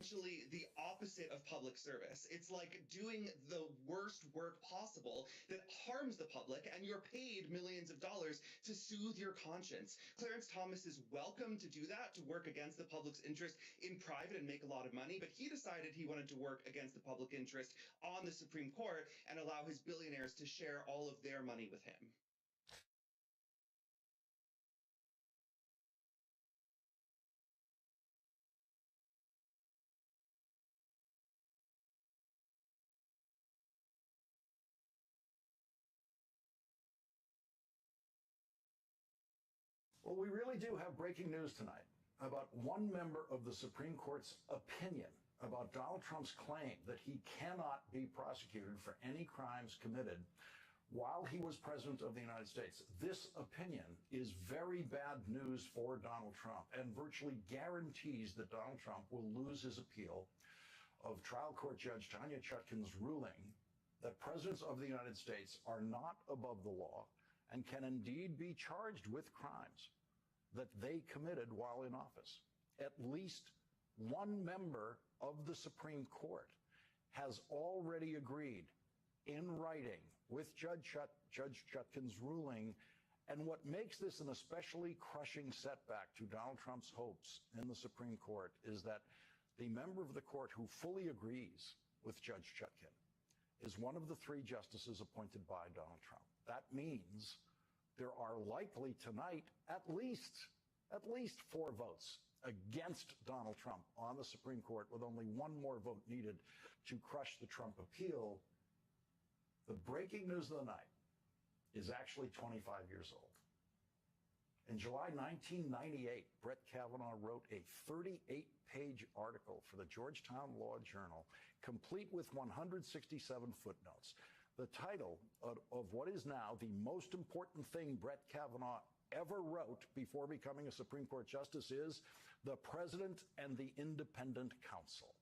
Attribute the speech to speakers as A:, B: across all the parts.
A: essentially the opposite of public service. It's like doing the worst work possible that harms the public, and you're paid millions of dollars to soothe your conscience. Clarence Thomas is welcome to do that, to work against the public's interest in private and make a lot of money, but he decided he wanted to work against the public interest on the Supreme Court and allow his billionaires to share all of their money with him.
B: Well, we really do have breaking news tonight about one member of the Supreme Court's opinion about Donald Trump's claim that he cannot be prosecuted for any crimes committed while he was president of the United States. This opinion is very bad news for Donald Trump and virtually guarantees that Donald Trump will lose his appeal of trial court judge Tanya Chutkan's ruling that presidents of the United States are not above the law and can indeed be charged with crimes that they committed while in office. At least one member of the Supreme Court has already agreed in writing with Judge Chutkan's ruling. And what makes this an especially crushing setback to Donald Trump's hopes in the Supreme Court is that the member of the court who fully agrees with Judge Chutkan is one of the three justices appointed by Donald Trump. That means there are likely tonight at least 4 votes against Donald Trump on the Supreme Court, with only one more vote needed to crush the Trump appeal. The breaking news of the night is actually 25 years old. In July 1998, Brett Kavanaugh wrote a 38-page article for the Georgetown Law Journal, complete with 167 footnotes. The title of what is now the most important thing Brett Kavanaugh ever wrote before becoming a Supreme Court justice is The President and the Independent Counsel.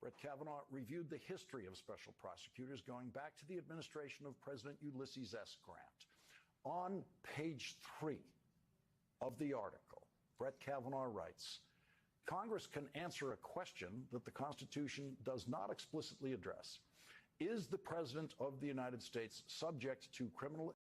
B: Brett Kavanaugh reviewed the history of special prosecutors going back to the administration of President Ulysses S. Grant. On page 3 of the article, Brett Kavanaugh writes, Congress can answer a question that the Constitution does not explicitly address. Is the President of the United States subject to criminal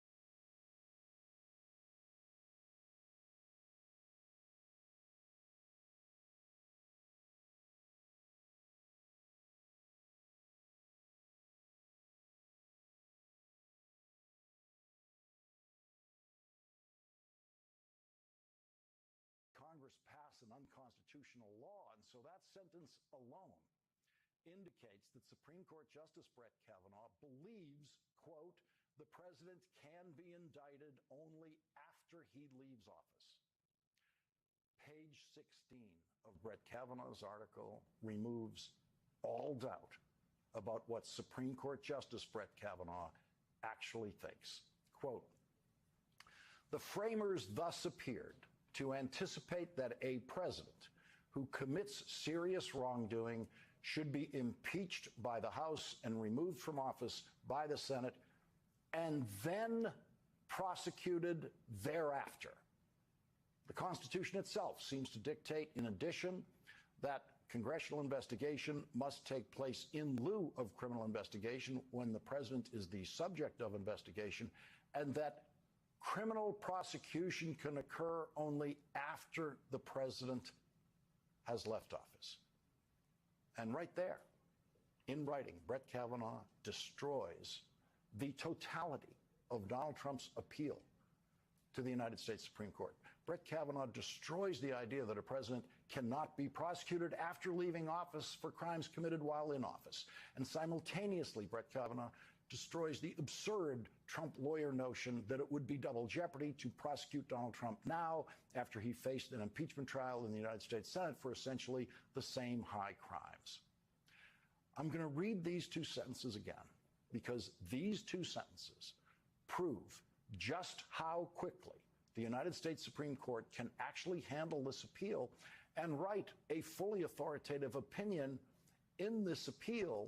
B: Congress pass an unconstitutional law? And so that sentence alone indicates that Supreme Court Justice Brett Kavanaugh believes, quote, the president can be indicted only after he leaves office. Page 16 of Brett Kavanaugh's article removes all doubt about what Supreme Court Justice Brett Kavanaugh actually thinks. Quote, the framers thus appeared to anticipate that a president who commits serious wrongdoing should be impeached by the House and removed from office by the Senate, and then prosecuted thereafter. The Constitution itself seems to dictate, in addition, that congressional investigation must take place in lieu of criminal investigation when the president is the subject of investigation, and that criminal prosecution can occur only after the president has left office. And right there, in writing, Brett Kavanaugh destroys the totality of Donald Trump's appeal to the United States Supreme Court. Brett Kavanaugh destroys the idea that a president cannot be prosecuted after leaving office for crimes committed while in office. And simultaneously, Brett Kavanaugh destroys the absurd Trump lawyer notion that it would be double jeopardy to prosecute Donald Trump now after he faced an impeachment trial in the United States Senate for essentially the same high crimes. I'm going to read these two sentences again because these two sentences prove just how quickly the United States Supreme Court can actually handle this appeal and write a fully authoritative opinion in this appeal,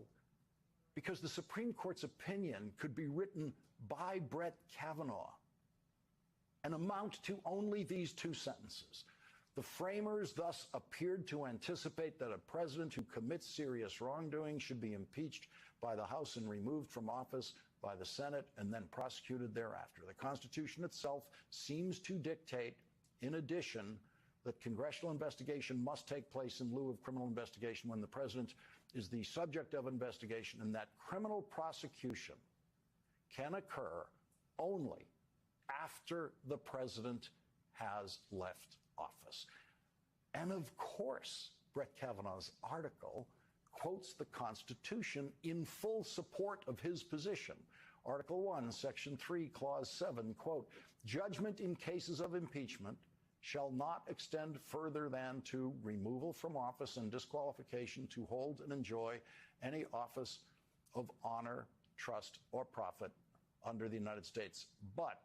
B: because the Supreme Court's opinion could be written by Brett Kavanaugh and amount to only these two sentences. The framers thus appeared to anticipate that a president who commits serious wrongdoing should be impeached by the House and removed from office by the Senate and then prosecuted thereafter. The Constitution itself seems to dictate, in addition, that congressional investigation must take place in lieu of criminal investigation when the president is the subject of investigation, and that criminal prosecution can occur only after the president has left office. And of course, Brett Kavanaugh's article quotes the Constitution in full support of his position. Article 1, Section 3, Clause 7, quote, "Judgment in cases of impeachment shall not extend further than to removal from office and disqualification to hold and enjoy any office of honor, trust, or profit under the United States. But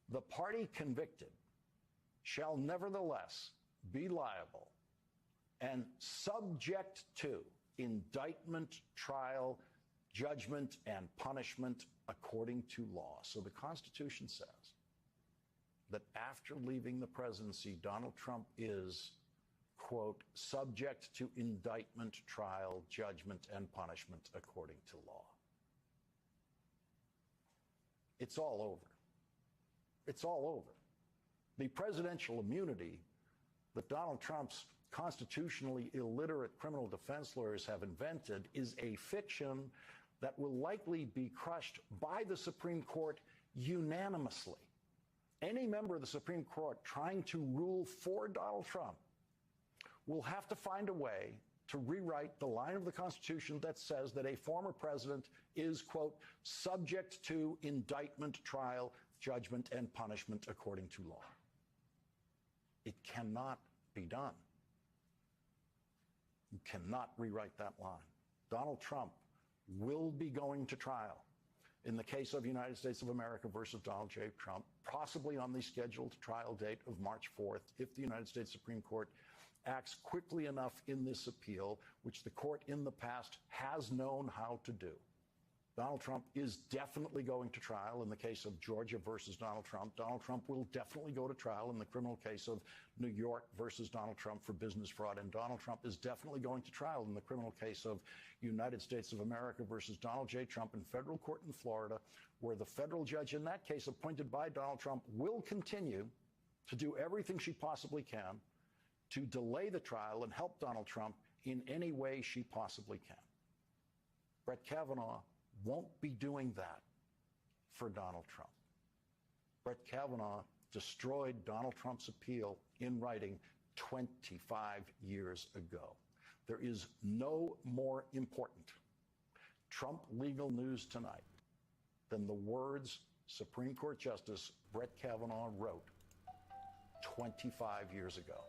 B: the party convicted shall nevertheless be liable and subject to indictment, trial, judgment, and punishment according to law." So the Constitution says that after leaving the presidency, Donald Trump is, quote, "subject to indictment, trial, judgment, and punishment according to law." It's all over. It's all over. The presidential immunity that Donald Trump's constitutionally illiterate criminal defense lawyers have invented is a fiction that will likely be crushed by the Supreme Court unanimously. Any member of the Supreme Court trying to rule for Donald Trump will have to find a way to rewrite the line of the Constitution that says that a former president is, quote, "subject to indictment, trial, judgment, and punishment according to law." It cannot be done. You cannot rewrite that line. Donald Trump will be going to trial in the case of United States of America versus Donald J. Trump, possibly on the scheduled trial date of March 4th, if the United States Supreme Court acts quickly enough in this appeal, which the court in the past has known how to do. Donald Trump is definitely going to trial in the case of Georgia versus Donald Trump. Donald Trump will definitely go to trial in the criminal case of New York versus Donald Trump for business fraud. And Donald Trump is definitely going to trial in the criminal case of United States of America versus Donald J. Trump in federal court in Florida, where the federal judge in that case appointed by Donald Trump will continue to do everything she possibly can to delay the trial and help Donald Trump in any way she possibly can. Brett Kavanaugh won't be doing that for Donald Trump. Brett Kavanaugh destroyed Donald Trump's appeal in writing 25 years ago. There is no more important Trump legal news tonight than the words Supreme Court Justice Brett Kavanaugh wrote 25 years ago.